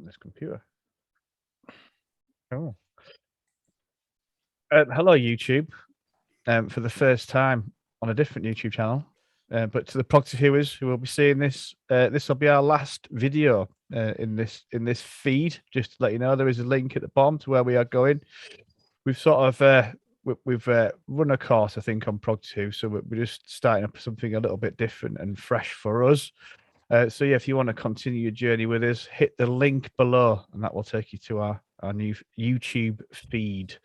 on this computer. Oh. Hello, YouTube. For the first time on a different YouTube channel. But to the Proctor viewers who will be seeing this, this will be our last video in this feed. Just to let you know, there is a link at the bottom to where we are going. We've sort of we've run a course, I think, on Proctor, so we're just starting up something a little bit different and fresh for us. So yeah, if you want to continue your journey with us, hit the link below, and that will take you to our new YouTube feed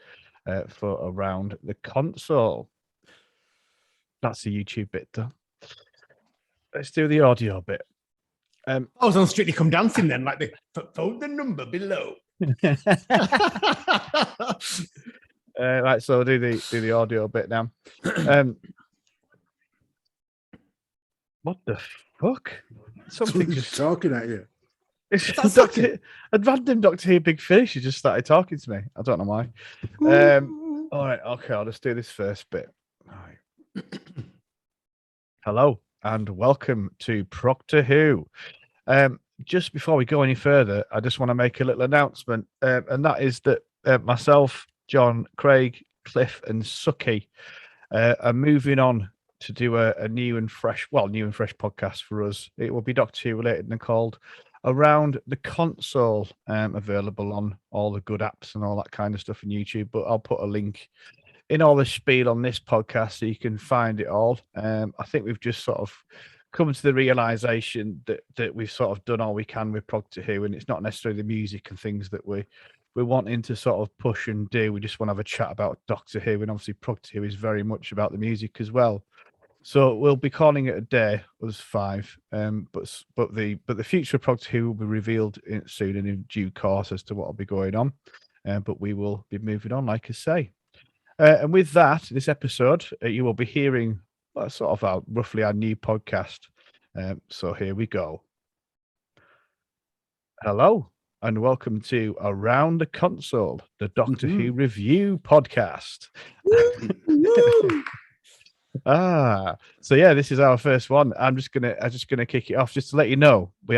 for Around the Console. That's the YouTube bit done. Let's do the audio bit. I was on Strictly Come Dancing then, like the phone the number below. Right, so we'll do the audio bit now. What the fuck? Something just talking at you. It's a random Doctor Who Big Finish. He just started talking to me. I don't know why. All right, okay, I'll just do this first bit. All right. Hello and welcome to Proctor Who. Just before we go any further, I just want to make a little announcement, and that is that myself, John, Craig, Cliff, and Suki are moving on to do a new and fresh podcast for us. It will be Doctor Who related and called Around the Console, available on all the good apps and all that kind of stuff on YouTube. But I'll put a link in all the spiel on this podcast so you can find it all. I think we've just sort of come to the realization that we've sort of done all we can with Proctor Who, and it's not necessarily the music and things that we're wanting to sort of push and do. We just want to have a chat about Doctor Who, and obviously Proctor Who is very much about the music as well. So we'll be calling it a day, us five. But the future of Proctor Who will be revealed soon and in due course as to what will be going on. But we will be moving on, like I say. And with that, this episode, you will be hearing sort of roughly our new podcast. So here we go. Hello, and welcome to Around the Console, the Doctor Who review podcast. So yeah, this is our first one. I'm just gonna kick it off just to let you know we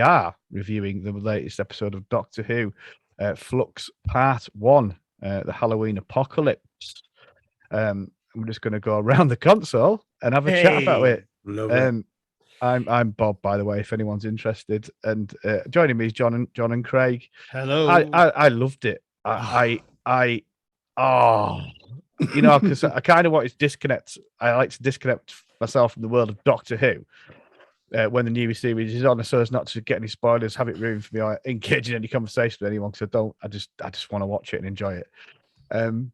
are reviewing the latest episode of Doctor Who, Flux Part 1, the Halloween Apocalypse. We're just gonna go around the console and have a chat about it. Love it. I'm Bob, by the way, if anyone's interested, and joining me is John and Craig. Hello. I loved it. You know, because I kind of want to disconnect. I like to disconnect myself from the world of Doctor Who when the new series is on, so as not to get any spoilers, have it ruined for me, or engage in any conversation with anyone. Because I just want to watch it and enjoy it.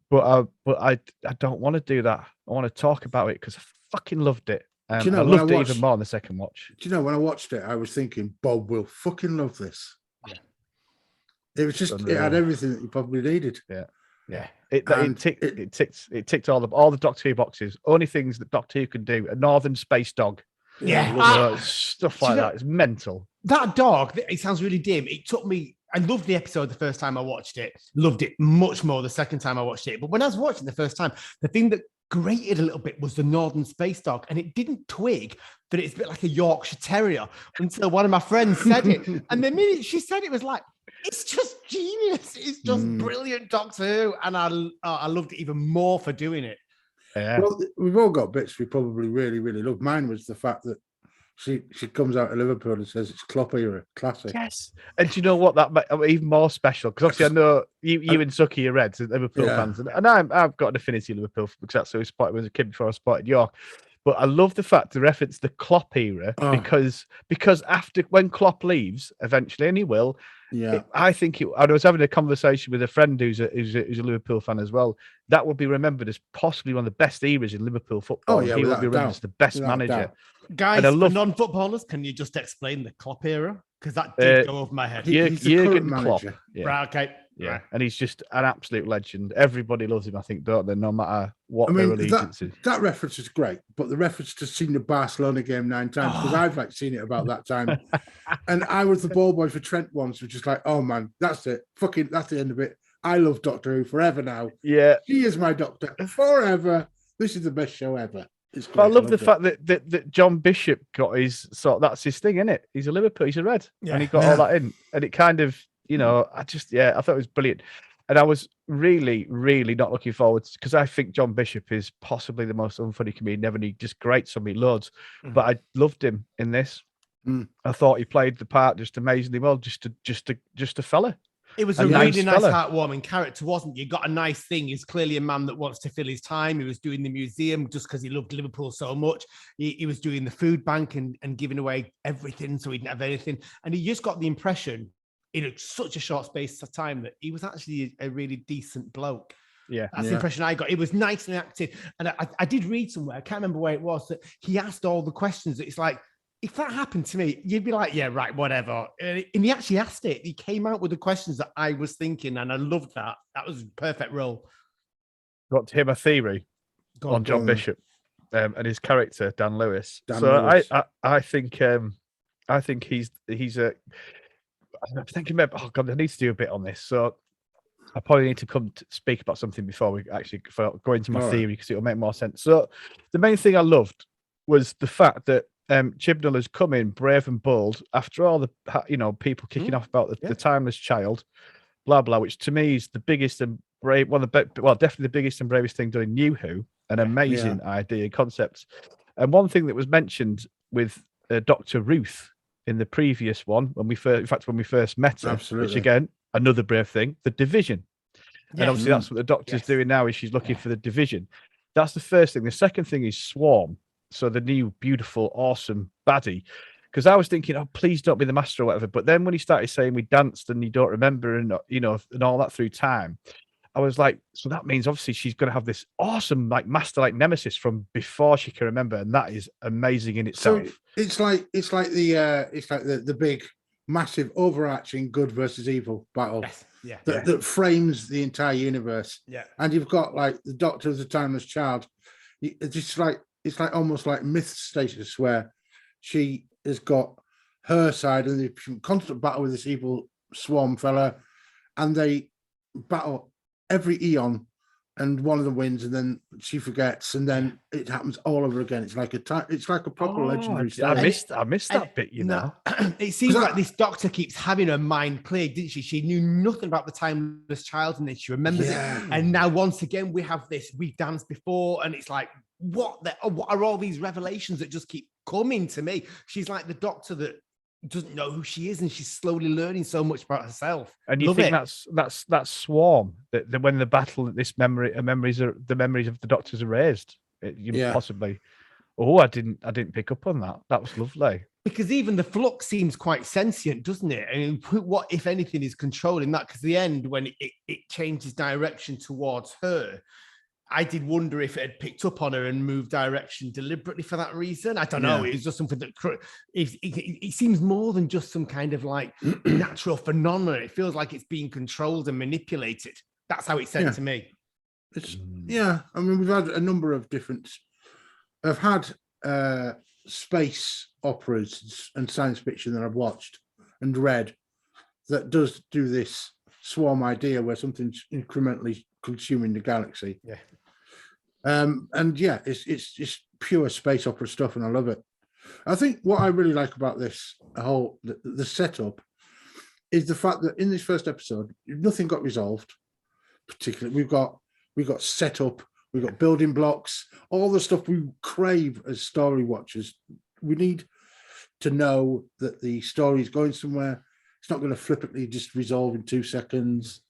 But I don't want to do that. I want to talk about it because I fucking loved it. Do you know, I loved it even more on the second watch. Do you know, when I watched it, I was thinking, Bob will fucking love this. Yeah. It was just, it had everything that you probably needed. Yeah. Yeah, it ticked all the Doctor Who boxes. Only things that Doctor Who can do. A Northern Space Dog. Yeah, stuff like that. It's mental. That dog. It sounds really dim. It took me. I loved the episode the first time I watched it. Loved it much more the second time I watched it. But when I was watching the first time, the thing that grated a little bit was the Northern Space Dog, and it didn't twig that it's a bit like a Yorkshire Terrier until one of my friends said it. And the minute she said it, was like, it's just genius. It's just brilliant Doctor Who. And I loved it even more for doing it. Yeah. Well, we've all got bits we probably really, really love. Mine was the fact that she comes out of Liverpool and says it's Klopp era, classic. Yes. And do you know what? That even more special, because obviously I know you and Suki are Reds, Liverpool fans, and I've got an affinity to Liverpool because that's who I spotted when I was a kid before I spotted York. But I love the fact to reference the Klopp era because after when Klopp leaves eventually, and he will. Yeah, I think I was having a conversation with a friend who's a Liverpool fan as well. That will be remembered as possibly one of the best eras in Liverpool football. Oh, yeah, he will be remembered as the best manager. Guys, for non-footballers, can you just explain the Klopp era? Because that did go over my head. Jurgen Klopp. Yeah. Right, okay. Yeah, and he's just an absolute legend. Everybody loves him, I think, don't they? No matter what their allegiance is. That reference is great, but the reference to seeing the Barcelona game 9 times, because I've seen it about that time. And I was the ball boy for Trent once, which is like, oh man, that's it. Fucking, that's the end of it. I love Doctor Who forever now. Yeah. She is my doctor forever. This is the best show ever. It's But I great. love the loved it. fact that John Bishop got his that's his thing, isn't it? He's a Liverpool, he's a Red, Yeah. and he got all that in, and it kind of, I thought it was brilliant, and I was really, really not looking forward because I think John Bishop is possibly the most unfunny comedian ever. And he just grates on me loads, but I loved him in this. I thought he played the part just amazingly well, just a fella. It was A a nice really nice, fella. heartwarming character, wasn't it? You got a nice thing. He's clearly a man that wants to fill his time. He was doing the museum just because he loved Liverpool so much. He was doing the food bank and giving away everything so he didn't have anything. And he just got the impression in such a short space of time that he was actually a really decent bloke. Yeah. That's the impression I got. It was nicely acted. And I did read somewhere, I can't remember where it was, that he asked all the questions. It's like, if that happened to me, you'd be like, yeah, right, whatever. And he actually asked it. He came out with the questions that I was thinking, and I loved that. That was a perfect role. Got to hear my theory on John Bishop and his character, Dan Lewis. Lewis. I think he's a. I'm thinking about, oh God, I need to do a bit on this. So I probably need to come to speak about something before we actually go into my theory, because it'll make more sense. So the main thing I loved was the fact that Chibnall has come in brave and bold after all the people kicking off about the timeless child, blah blah, which to me is the biggest and brave, definitely the biggest and bravest thing done in New Who. An amazing idea, concept. And one thing that was mentioned with Dr. Ruth in the previous one, when we first met her, which again, another brave thing, the division. And obviously that's what the Doctor's doing now, is she's looking for the division. That's the first thing. The second thing is Swarm. So the new, beautiful, awesome baddie. Because I was thinking, oh, please don't be the master or whatever. But then when he started saying we danced and you don't remember and and all that through time, I was like, so that means obviously she's going to have this awesome master nemesis from before she can remember, and that is amazing in itself. So it's like the big, massive, overarching good versus evil battle that frames the entire universe. Yeah, and you've got the Doctor as a timeless child. It's like almost like myth status, where she has got her side and the constant battle with this evil Swarm fella, and they battle every eon, and one of them wins, and then she forgets, and then it happens all over again. It's like a proper legendary story. I missed that bit, It seems like this Doctor keeps having her mind cleared, didn't she? She knew nothing about the timeless child, and then she remembers it. And now once again we have this. We've danced before, and it's like, what are all these revelations that just keep coming to me? She's like the Doctor that doesn't know who she is, and she's slowly learning so much about herself. And you think that's Swarm, that when the battle, this memories of the Doctor's erased. Possibly. Oh, I didn't pick up on that. That was lovely. Because even the Flux seems quite sentient, doesn't it? I mean, what, if anything, is controlling that? Because the end, when it changes direction towards her, I did wonder if it had picked up on her and moved direction deliberately for that reason. I don't know. It was just something that it seems more than just some kind of natural phenomenon. It feels like it's being controlled and manipulated. That's how it said to me. I mean, we've had a number of different. I've had space operas and science fiction that I've watched and read that does do this Swarm idea where something's incrementally consuming the galaxy. It's just pure space opera stuff, and I love it. I think what I really like about this the setup is the fact that in this first episode nothing got resolved. Particularly, we've got setup, we've got building blocks, all the stuff we crave as story watchers. We need to know that the story is going somewhere. It's not going to flippantly just resolve in 2 seconds.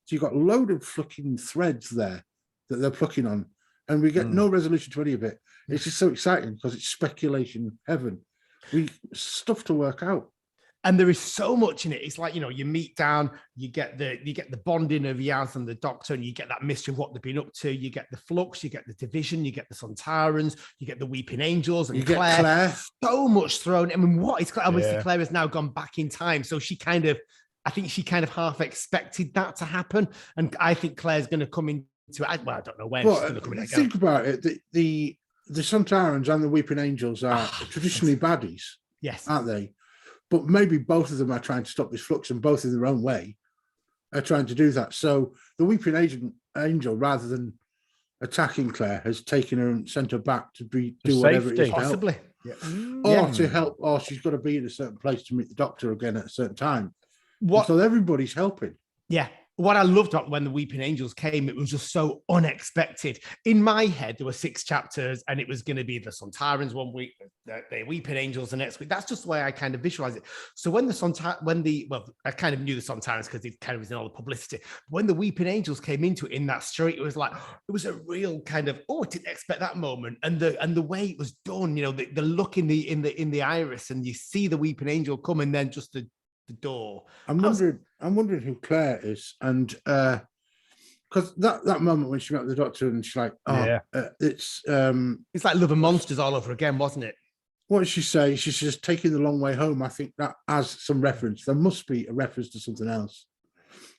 So you've got a load of fucking threads there that they're plucking on, and we get no resolution to any of it. It's just so exciting because it's speculation heaven. Stuff to work out. And there is so much in it. It's like, you meet down, you get the bonding of Yaz and the Doctor, and you get that mystery of what they've been up to. You get the Flux, you get the division, you get the Sun Tyrants, you get the Weeping Angels, and you get Claire. So much thrown. I mean, what is Claire? Obviously, Claire has now gone back in time, so I think she kind of half expected that to happen, and I think Claire's going to come into. I don't know when. Think about it. The Sun Tyrants and the Weeping Angels are traditionally baddies, aren't they? But maybe both of them are trying to stop this Flux, and both in their own way are trying to do that. So the Weeping Angel, rather than attacking Claire has taken her and sent her back to do For whatever it is safety. to help. Possibly. Yeah. Or to help, or she's got to be in a certain place to meet the doctor again at a certain time. What? So everybody's helping. Yeah. What I loved about when the Weeping Angels came, it was just so unexpected. In my head, there were 6 chapters, and it was going to be the Sun Tyrants one week, the Weeping Angels the next week. That's just the way I kind of visualize it. So when I kind of knew the Sun Tyrants because it kind of was in all the publicity. When the Weeping Angels came into it in that street, it was like it was a real kind of I didn't expect that moment, and the way it was done. You know, the look in the iris, and you see the Weeping Angel come, and then just the door. I'm wondering who Claire is, and because that moment when she met the doctor and she's like, it's like Love and Monsters all over again, wasn't it? What did she say? She's just taking the long way home. I think that has some reference. There must be a reference to something else.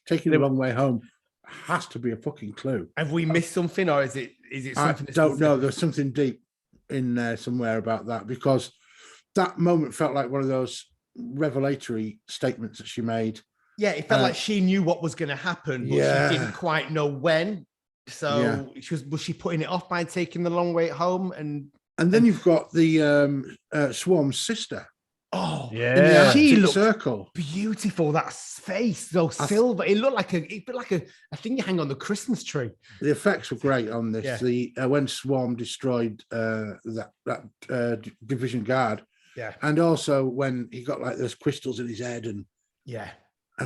Taking the long way home has to be a fucking clue. Have we missed something, or is it something? I don't know. There's something deep in there somewhere about that, because that moment felt like one of those revelatory statements that she made. Yeah, it felt like she knew what was going to happen, but she didn't quite know when. So was she putting it off by taking the long way home? And then you've got the Swarm's sister. Oh, yeah, she looked circle. Beautiful. That face, though, silver. It looked like a thing you hang on the Christmas tree. The effects were great on this. Yeah. The when Swarm destroyed that division guard. Yeah. And also when he got like those crystals in his head and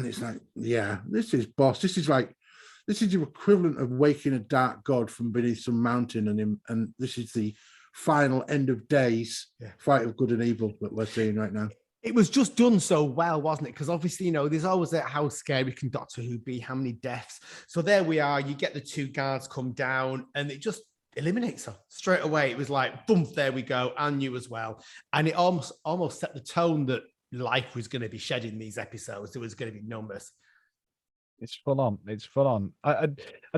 it's like, this is boss. This is your equivalent of waking a dark god from beneath some mountain, and this is the final end of days fight of good and evil that we're seeing right now. It was just done so well, wasn't it? Because obviously, there's always that how scary can Doctor Who be, how many deaths. So there we are, you get the 2 guards come down, and it just eliminates her straight away. It was like, boom, there we go, and you as well. And it almost set the tone that life was going to be shed in these episodes. There was going to be numbers. It's full on. I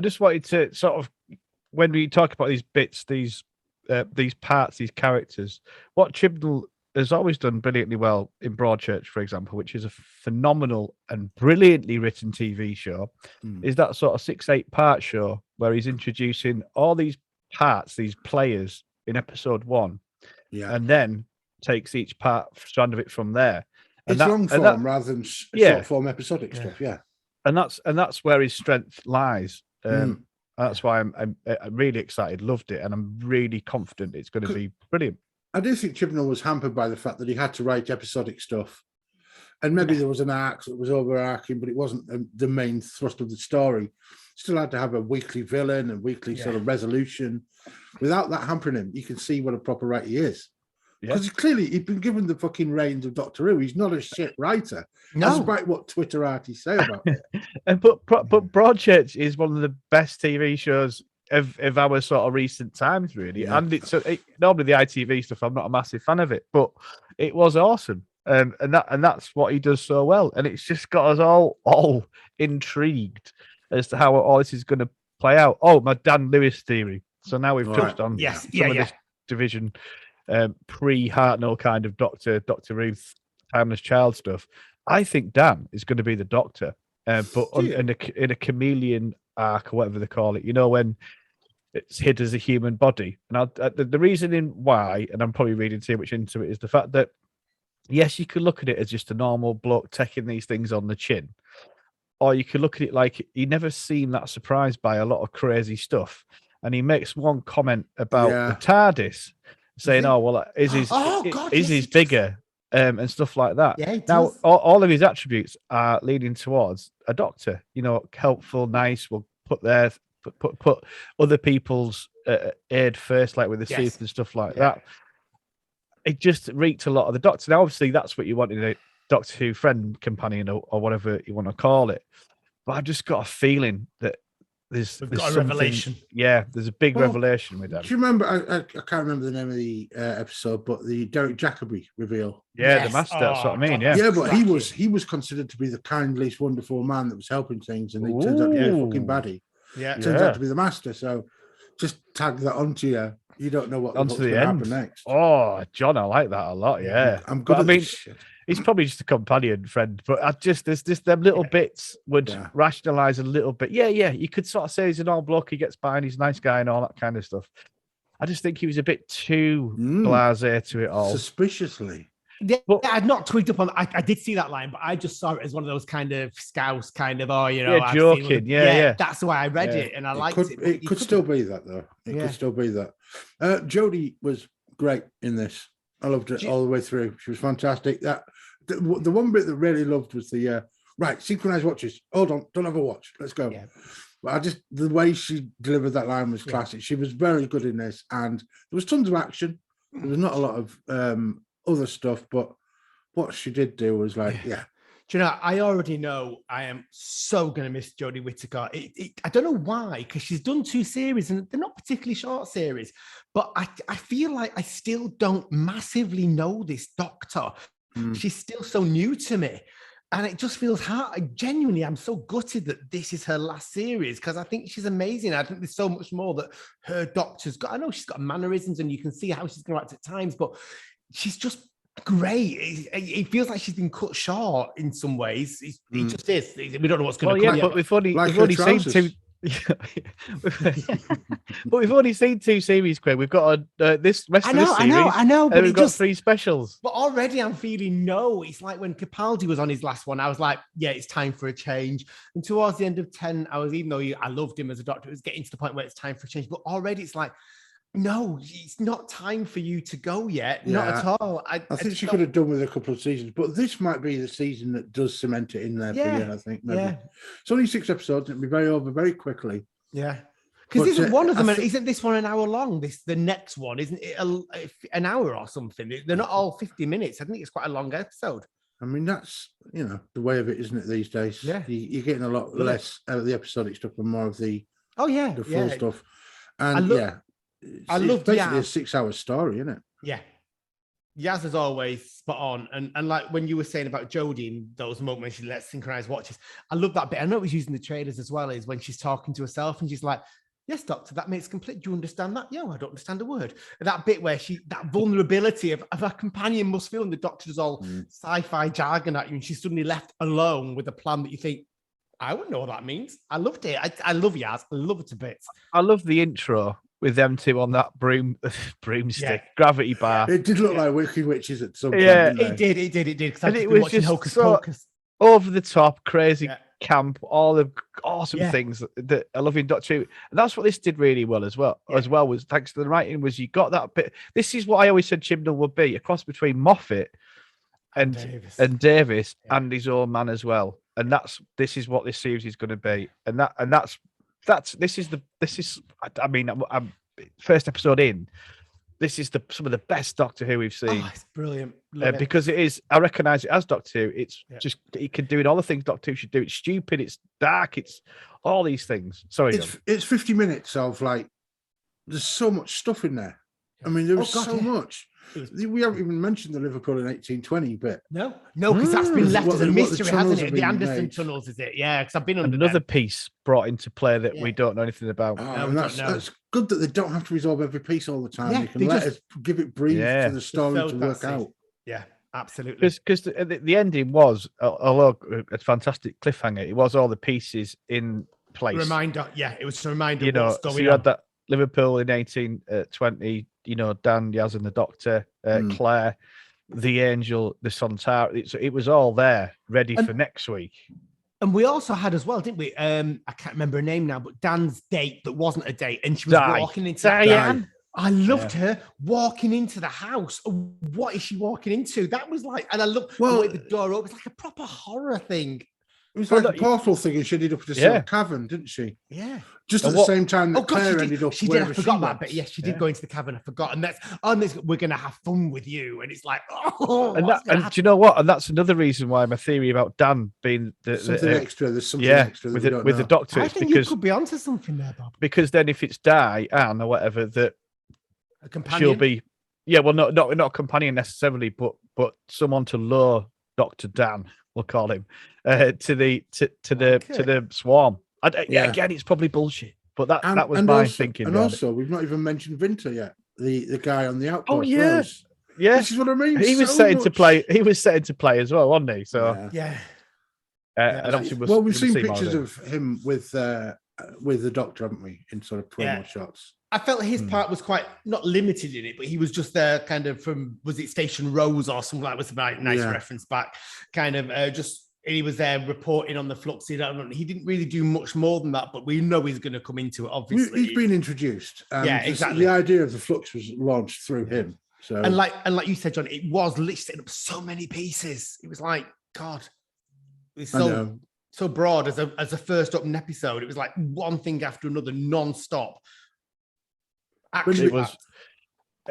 just wanted to sort of, when we talk about these bits, these parts, these characters, what Chibnall has always done brilliantly well in Broadchurch, for example, which is a phenomenal and brilliantly written TV show, is that sort of 6-8 part show where he's introducing all these parts, these players in episode 1, and then takes each strand of it from there. And it's long form rather than short form episodic stuff. Yeah, and that's where his strength lies. That's why I'm really excited, loved it, and I'm really confident it's going to be brilliant. I do think Chibnall was hampered by the fact that he had to write episodic stuff, and maybe there was an arc that was overarching, but it wasn't the main thrust of the story. Still had to have a weekly villain and weekly sort of resolution. Without that hampering him, you can see what a proper writer he is. Because clearly he'd been given the fucking reins of Doctor Who. He's not a shit writer. No. Despite what Twitter artists say about it. But Broadchurch is one of the best TV shows of our sort of recent times, really. Yeah. And normally the ITV stuff, I'm not a massive fan of it, but it was awesome. And that's what he does so well. And it's just got us all intrigued as to how all this is going to play out. Oh, my Dan Lewis theory. So now we've touched on some of this division pre-Hartnell kind of Doctor Ruth, Timeless Child stuff. I think Dan is going to be the Doctor, but in a chameleon arc or whatever they call it. When it's hid as a human body. And the reasoning why, and I'm probably reading too much into it, is the fact that yes, you could look at it as just a normal bloke taking these things on the chin, or you could look at it like he never seemed that surprised by a lot of crazy stuff. And he makes one comment about the TARDIS, saying, is his bigger? And stuff like that. Yeah, now, all of his attributes are leading towards a Doctor. Helpful, nice. Will put other people's aid first, like with the Sith and stuff like that. It just reeked a lot of the Doctor. Now, obviously, that's what you want in a Doctor Who friend, companion, or whatever you want to call it. But I've just got a feeling that there's got a revelation. Yeah, there's a big revelation with that. Do you remember? I can't remember the name of the episode, but the Derek Jacobi reveal. Yeah, the Master. That's what I mean. Yeah, yeah, but he was considered to be the kindliest, wonderful man that was helping things, and he turns out to be a fucking baddie. Yeah, turns out to be the Master. So just tag that onto you. You don't know wha's going to happen next. Oh, John, I like that a lot. Yeah, I'm good. He's probably just a companion friend, but I just there's just them little bits would rationalize a little bit. Yeah, you could sort of say he's an old bloke, he gets by and he's a nice guy and all that kind of stuff. I just think he was a bit too blasé to it all. Suspiciously. Yeah, I'd not twigged up on. I did see that line, but I just saw it as one of those kind of scouse, kind of, I've joking. Yeah. That's why I read it, and I liked it. It could still be that, though. It could still be that. Jodie was great in this. I loved it all the way through. She was fantastic. The one bit that really loved was the right synchronized watches. Hold on, don't have a watch. Let's go. Yeah. But the way she delivered that line was classic. She was very good in this, and there was tons of action. There was not a lot of other stuff, but what she did do was like, Do you know, I already know I am so going to miss Jodie Whittaker. I don't know why, because she's done 2 series and they're not particularly short series, but I feel like I still don't massively know this Doctor. She's still so new to me. And it just feels hard. Genuinely, I'm so gutted that this is her last series because I think she's amazing. I think there's so much more that her Doctor's got. I know she's got mannerisms and you can see how she's going to act at times, but she's just great. It feels like she's been cut short in some ways. It just is. We don't know what's going to come. But we've only seen 2. But we've only seen 2 series, Craig. We've got this rest of this series. I know. But we've got 3 specials. But already I'm feeling It's like when Capaldi was on his last one, I was like, yeah, it's time for a change. And towards the end of 10, even though I loved him as a Doctor, it was getting to the point where it's time for a change. But already it's like, no, it's not time for you to go yet. Not at all. I think she could have done with a couple of seasons, but this might be the season that does cement it in there for you, I think. Maybe. Yeah. It's only 6 episodes. It'll be over very quickly. Yeah. Because isn't one of them, isn't this one an hour long? The next one, isn't it an hour or something? They're not all 50 minutes. I think it's quite a long episode. I mean, that's, the way of it, isn't it, these days? Yeah. You're getting a lot less out of the episodic stuff and more of the full stuff. And I love basically a 6-hour story, isn't it? Yeah. Yaz is always spot on. And like when you were saying about Jodie in those moments when she lets synchronized watches, I love that bit. I know it was using the trailers as well, is when she's talking to herself and she's like, yes, Doctor, that makes complete. Do you understand that? Yeah, I don't understand a word. And that bit where that vulnerability of her companion must feel, and the Doctor's all sci-fi jargon at you, and she's suddenly left alone with a plan that you think, I wouldn't know what that means. I loved it. I love Yaz. I love it to bits. I love the intro with them 2 on that broomstick, gravity bar. It did look like Wicked Witches at some point. Yeah, it did. Because and it was just Hocus Pocus. Over the top, crazy camp, all the awesome things that I love in Doctor Who. And that's what this did really well as well. Was thanks to the writing, was you got that bit. This is what I always said Chibnall would be, a cross between Moffat and Davis and his own man as well. And this is what this series is going to be. And I'm first episode in. This is some of the best Doctor Who we've seen. Oh, it's brilliant. Because it is. I recognise it as Doctor Who. It's just it can do it all the things Doctor Who should do. It's stupid. It's dark. It's all these things. Sorry, it's 50 minutes of like. There's so much stuff in there. I mean, there was so much. We haven't even mentioned the Liverpool in 1820 bit. No, because that's been left as a mystery, hasn't it? The Anderson tunnels, is it? Yeah, because I've been under another piece brought into play that we don't know anything about. And that's good that they don't have to resolve every piece all the time. Yeah, they can let us give it breathe for the story to work out. Yeah, absolutely. Because the ending was, although a fantastic cliffhanger, it was all the pieces in place. Reminder, it was a reminder. What's going on. You had that Liverpool in 1820. Dan, Yaz and the Doctor, Claire, the Angel, the Sun Tyrants. It was all there, ready for next week. And we also had as well, didn't we? I can't remember her name now, but Dan's date that wasn't a date, and she was walking into Diane. I loved her walking into the house. What is she walking into? That was like, and I love the way the door opens, like a proper horror thing. It was like a portal thing, and she ended up in a sort of cavern, didn't she? Yeah. Just at the same time that Claire ended up. She did. I forgot that bit. Yes, she did go into the cavern. I forgot. And we're going to have fun with you. And it's like, and do you know what? And that's another reason why my theory about Dan being something extra. There's something extra with the Doctor. I think you could be onto something there, Bob. Because then if it's Anne or whatever, that a companion. She'll be. Yeah, well, not a companion necessarily, but someone to lure Dr. Dan. We'll call him to the swarm. Again, it's probably bullshit, but that was my thinking. And also, we've not even mentioned Vinter yet. The guy on the outpost. Oh yeah, Yeah, this is what I mean. he was so setting to much. play. He was setting to play as well, wasn't he? So Yeah. and obviously, we've seen see more pictures him. of him with the Doctor, haven't we? In sort of promo shots. I felt his part was quite not limited in it, but he was just there kind of from, was it Station Rose or something like that? Was a nice reference back, kind of just, and he was there reporting on the Flux. He didn't really do much more than that, but we know he's going to come into it, obviously. He's been introduced. And exactly. The idea of the Flux was launched through him. So and like you said, John, it was literally setting up so many pieces. It was like, God, it was so broad as a first opening episode. It was like one thing after another, non-stop. Actually, It was.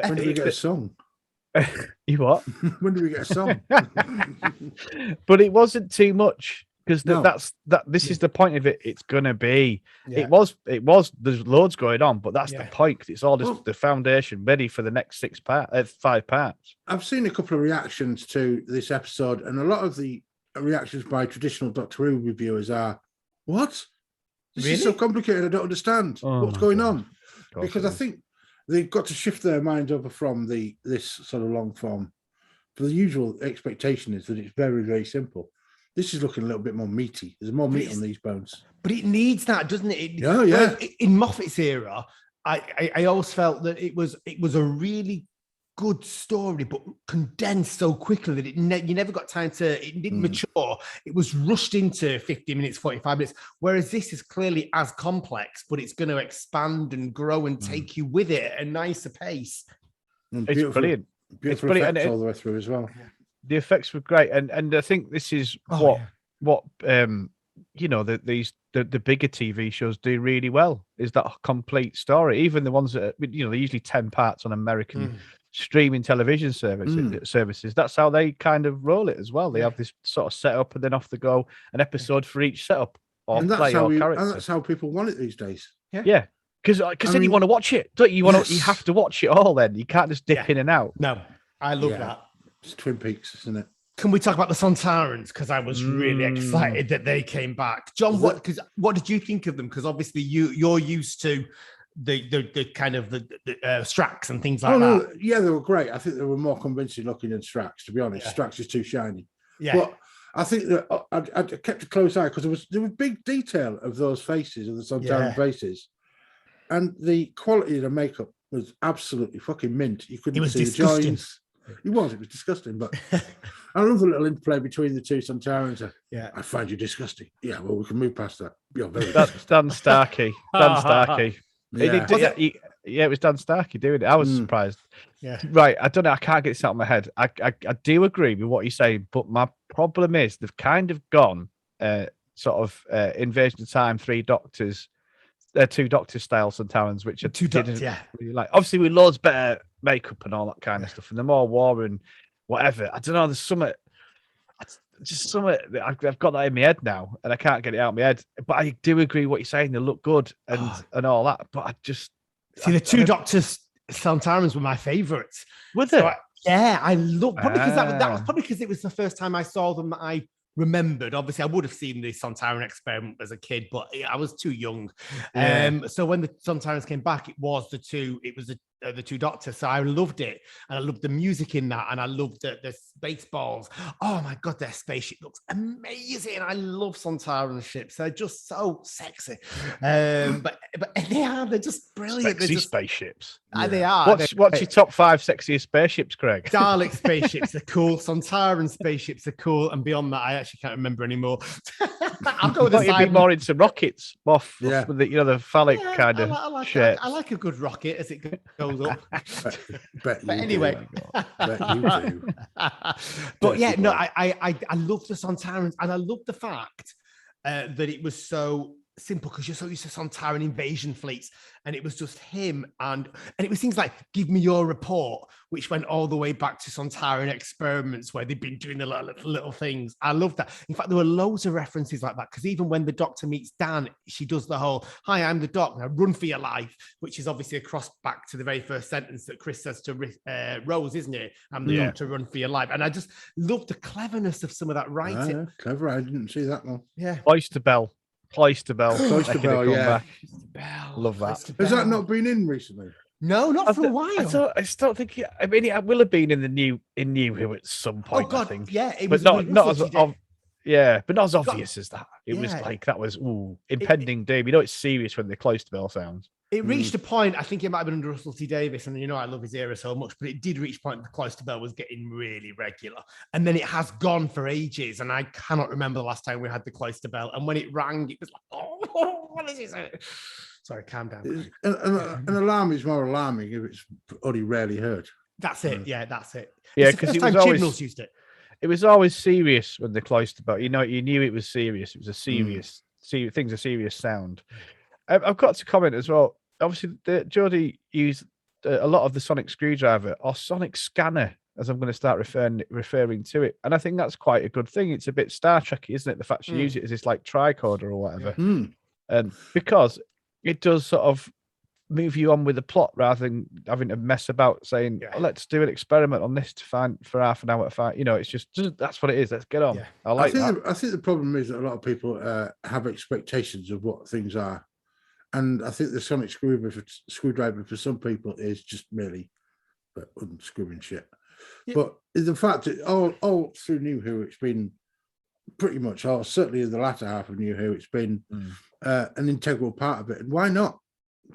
When do we get a song? You what? When do we get a song? But it wasn't too much because this is the point of it. It's gonna be. Yeah. It was. There's loads going on, but that's the point. Cause it's all just the foundation ready for the next 5 parts. I've seen a couple of reactions to this episode, and a lot of the reactions by traditional Doctor Who reviewers are, "What? This is so complicated. I don't understand what's going on." Because I think they've got to shift their minds over from this sort of long form. For the usual expectation is that it's very, very simple. This is looking a little bit more meaty. There's more meat on these bones. But it needs that, doesn't it? Yeah. In Moffat's era, I always felt that it was a really good story, but condensed so quickly that you never got time to. It didn't mature. It was rushed into 50 minutes, 45 minutes. Whereas this is clearly as complex, but it's going to expand and grow and take you with it at a nicer pace. It's brilliant. Beautiful effects all the way through as well. The effects were great, and I think this is what you know, the bigger TV shows do really well is that complete story. Even the ones that they're usually 10 parts on American streaming television services. That's how they kind of roll it as well. They have this sort of setup, and then off they go, an episode for each setup or play or character. And that's how people want it these days. Yeah. Because then you want to watch it, don't you? You have to watch it all. Then you can't just dip in and out. No, I love that. It's Twin Peaks, isn't it? Can we talk about the Sun Tyrants? Because I was really excited that they came back. John, what did you think of them? Because obviously you're used to the kind of the Strax and things like that. No, yeah, they were great. I think they were more convincing looking than Strax, to be honest. Strax is too shiny. Yeah. But I think that I kept a close eye because there was big detail of those faces, of the Sun Tyrant faces. And the quality of the makeup was absolutely fucking mint. You couldn't see the joints. It was disgusting, but I love the little interplay between the two Sun Tyrants. I find you disgusting. Yeah, well, we can move past that. You're very Dan Starkey. It was Dan Starkey doing it. I was surprised. Yeah. Right. I don't know. I can't get this out of my head. I do agree with what you're saying, but my problem is they've kind of gone sort of Invasion of Time, 3 Doctors. They're 2 Doctor style Sun Tyrants, which are 2 Doctors. Really like. Obviously, with loads better makeup and all that kind of stuff, and the more war and whatever. I don't know. There's something. I've got that in my head now, and I can't get it out of my head. But I do agree with what you're saying. They look good and all that. But I just see the 2 Doctors Sun Tyrants were my favourites. Were they? I love probably because that was probably because it was the first time I saw them. I remembered. Obviously, I would have seen the Sun Tyrant experiment as a kid, but I was too young. So when the Sun Tyrants came back, it was the 2 Doctors. So I loved it, and I loved the music in that, and I loved the space balls. Oh my god, their spaceship looks amazing. I love Sun Tyrant ships. They're just so sexy. But they're just brilliant. Sexy spaceships. They are. What's your top 5 sexiest spaceships, Craig? Dalek spaceships are cool. Sun Tyrant spaceships are cool, and beyond that, I actually can't remember anymore. I'll go with the you'd be more into rockets, with the phallic kind of shape. I like a good rocket as it goes up. But anyway, bet you do. But yeah, no, I love the Sun Tyrants, and I love the fact that it was so simple because you're so used to Sun Tyrant invasion fleets, and it was just him, and it was things like "Give me your report," which went all the way back to Sun Tyrant experiments where they've been doing the little things. I love that. In fact, there were loads of references like that because even when the Doctor meets Dan, she does the whole "Hi, I'm the Doc. Now run for your life," which is obviously a cross back to the very first sentence that Chris says to Rose, isn't it? "I'm the Doctor. Run for your life." And I just love the cleverness of some of that writing. Clever. I didn't see that one. Yeah. Cloister Bell. Back. Love that. Has that not been in recently? No, not for a while. I still think. I mean, it will have been in New Who at some point. Oh God, I think. yeah, it but was not as Russell T. yeah, but not as obvious as that. It was Yeah. like that was impending doom. You know, it's serious when the closed bell sounds. It reached a point, I think it might have been under Russell T Davis, and you know I love his era so much, but it did reach a point the close bell was getting really regular. And then it has gone for ages, and I cannot remember the last time we had the close bell. And when it rang, it was like, oh, what is it? Sorry, calm down. An alarm is more alarming if it's only rarely heard. That's it. Yeah, that's it. Yeah, because it was always Chibnall's used it. It was always serious when the cloister bell. You know, you knew it was serious. It was a serious, things a serious sound. I've got to comment as well. Obviously, Jodie used a lot of the sonic screwdriver or sonic scanner, as I'm going to start referring to it, and I think that's quite a good thing. It's a bit Star Trek-y, isn't it? The fact she used it as this like tricorder or whatever, and because it does sort of move you on with the plot rather than having to mess about saying, let's do an experiment on this for half an hour. You know, it's just that's what it is. Let's get on. Yeah. I think the problem is that a lot of people have expectations of what things are. And I think the sonic screwdriver for some people is just merely unscrewing shit. Yeah. But the fact that all through New Who, it's been pretty much, or certainly in the latter half of New Who, it's been an integral part of it. And why not?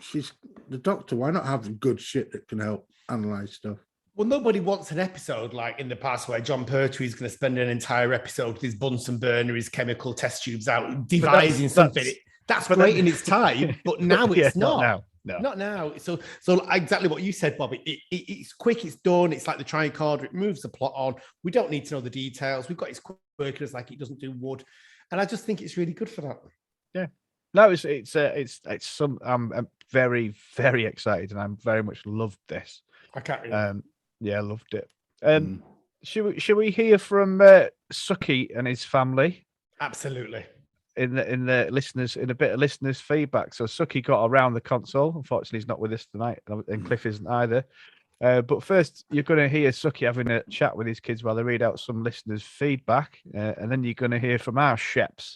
She's the Doctor. Why not have the good shit that can help analyze stuff? Well, nobody wants an episode like in the past where John Pertwee is going to spend an entire episode with his Bunsen burner, his chemical test tubes out, devising something. That's great in its time, but now it's not. Not now. Not now. So exactly what you said, Bobby. It's quick, it's done. It's like the tricorder. It moves the plot on. We don't need to know the details. We've got his workers like it doesn't do wood, and I just think it's really good for that. Yeah. No, it's some. I'm very, very excited, and I'm very much loved this. I can't really. Yeah, I loved it. Should we hear from Suki and his family? Absolutely. In the listeners, in a bit of listeners' feedback. So Suki got around the console. Unfortunately, he's not with us tonight, and Cliff isn't either. But first, you're going to hear Suki having a chat with his kids while they read out some listeners' feedback, and then you're going to hear from our Sheps,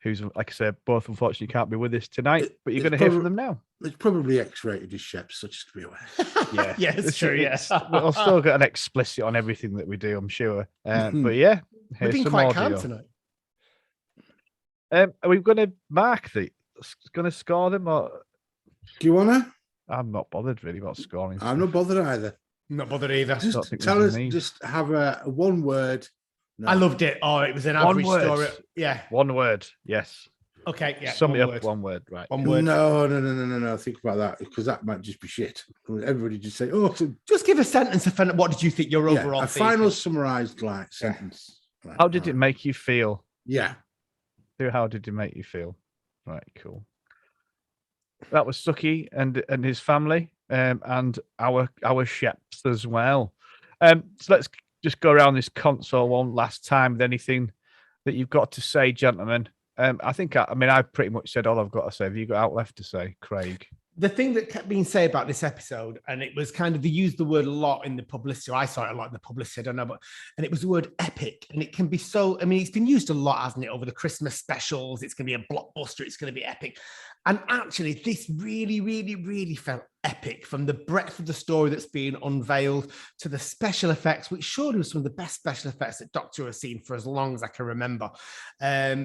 who's, like I said, both unfortunately can't be with us tonight. But you're going to hear from them now. It's probably X-rated as Sheps, so just to be aware. Yeah, yeah, it's true. Yes, we'll still get an explicit on everything that we do, I'm sure. But yeah, we've been quite calm tonight. Are we going to mark going to score them, or do you want to? I'm not bothered really about scoring. I'm not bothered either. Not bothered either. Just tell us. Just have a one word. No. I loved it. Oh, it was an average story. Yeah, one word. Yes. Okay. Yeah. Sum it up. One word. Right. One word. No. Think about that, because that might just be shit. Everybody just say, "Oh." Just give a sentence of what did you think your overall? A final summarized sentence. How did it make you feel? Yeah. How did it make you feel? Right, cool. That was Suki and his family, and our Sheps as well. So let's just go around this console one last time with anything that you've got to say, gentlemen. I've pretty much said all I've got to say. Have you got out left to say, Craig? The thing that kept being said about this episode, and it was kind of, they used the word a lot in the publicity. I saw it a lot in the publicity, I don't know, and it was the word epic. And it can be so, it's been used a lot, hasn't it, over the Christmas specials. It's going to be a blockbuster. It's going to be epic. And actually, this really, really, really felt epic, from the breadth of the story that's being unveiled to the special effects, which surely was some of the best special effects that Doctor has seen for as long as I can remember.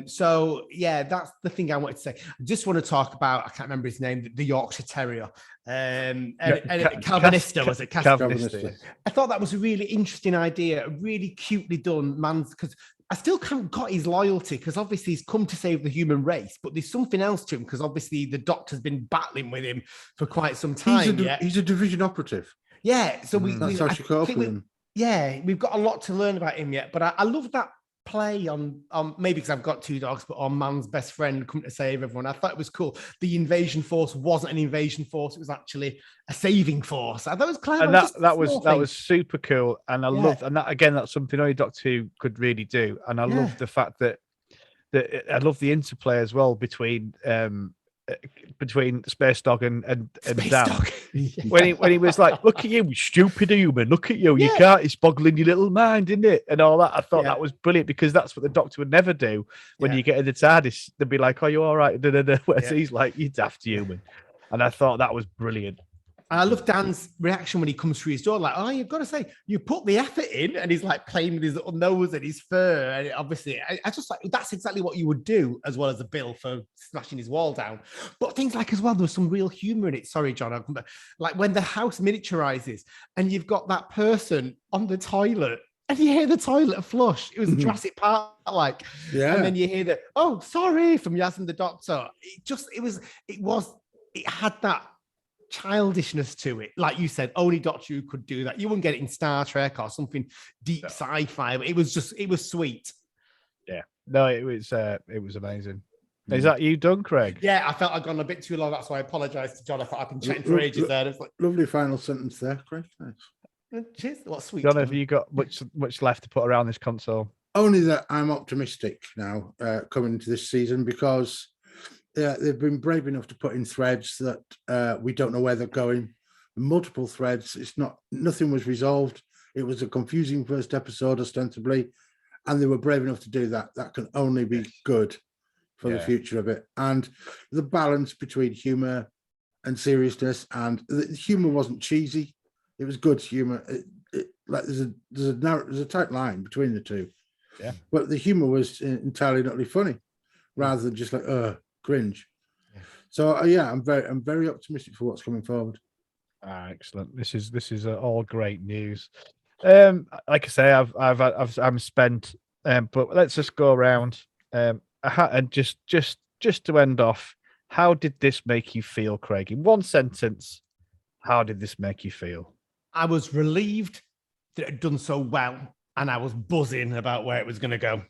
So yeah, that's the thing I wanted to say. I just want to talk about, I can't remember his name, the Yorkshire Terrier. Calvinista, was it? Calvinista. I thought that was a really interesting idea, really cutely done, man, because I still haven't got his loyalty, because obviously he's come to save the human race, but there's something else to him, because obviously the Doctor's been battling with him for quite some time. He's a division operative. Yeah, so that's how she caught up with him. Yeah, we've got a lot to learn about him yet, but I love that play on maybe because I've got two dogs, but on man's best friend come to save everyone. I thought it was cool. The invasion force wasn't an invasion force; it was actually a saving force. I thought it was clever. And that was super cool. And I loved, and that again, that's something only Doctor Who could really do. And I love the fact that I love the interplay as well between Space Dog and Dan. Dog. when he was like, "Look at you, stupid human! Look at you! You can't. It's boggling your little mind, isn't it?" And all that. I thought that was brilliant, because that's what the Doctor would never do. When you get in the TARDIS, they'd be like, "Oh, you all right?" Whereas he's like, "You daft human," and I thought that was brilliant. And I love Dan's reaction when he comes through his door, like, oh, you've got to say, you put the effort in, and he's like playing with his little nose and his fur. And obviously, I just like, that's exactly what you would do, as well as a bill for smashing his wall down. But things like, as well, there was some real humor in it. Sorry, John. Like when the house miniaturizes and you've got that person on the toilet and you hear the toilet flush. It was Jurassic Park, like, Yeah. And then you hear the, oh, sorry, from Yaz and the Doctor. It had that childishness to it. Like you said, only Doctor Who could do that. You wouldn't get it in Star Trek or something deep sci-fi. It was sweet. Yeah. No, it was amazing. Is that you done, Craig? Yeah, I felt I'd gone a bit too long. That's why I apologise to John. I thought I've been chatting for ages there. It's like, lovely final sentence there, Craig. Thanks. Cheers. What sweet. John, have you got much left to put around this console? Only that I'm optimistic now coming into this season, because they've been brave enough to put in threads that we don't know where they're going. Multiple threads. Nothing was resolved. It was a confusing first episode, ostensibly, and they were brave enough to do that. That can only be good for the future of it. And the balance between humor and seriousness, and the humor wasn't cheesy. It was good humor. Like there's a tight line between the two. Yeah. But the humor was entirely not really funny, rather than just like cringe. Yeah. So I'm very optimistic for what's coming forward. Excellent. This is all great news. Like I say, I'm spent. But let's just go around. And just to end off, how did this make you feel, Craig? In one sentence, how did this make you feel? I was relieved that it had done so well, and I was buzzing about where it was going to go.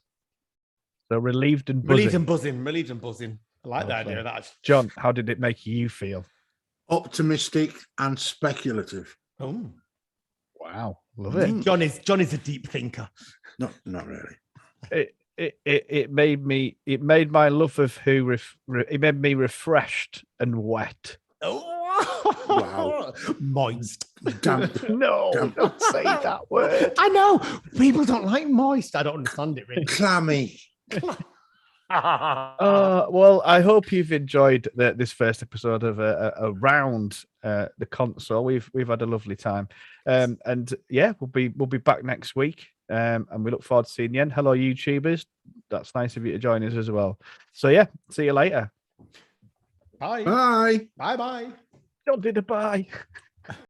So relieved and buzzing. Relieved and buzzing. I like the idea of that. John, how did it make you feel? Optimistic and speculative. Oh, wow, love it. John is a deep thinker. Not really. It made my love of Who it made me refreshed and wet. Oh, wow, moist. Damp. No, don't say that word. I know people don't like moist. I don't understand it really. Clammy. Well, I hope you've enjoyed this first episode of around the console. We've had a lovely time, and yeah, we'll be back next week, and we look forward to seeing you. And hello, YouTubers. That's nice of you to join us as well. So yeah, see you later. Bye. Bye. Bye. Don't do the bye.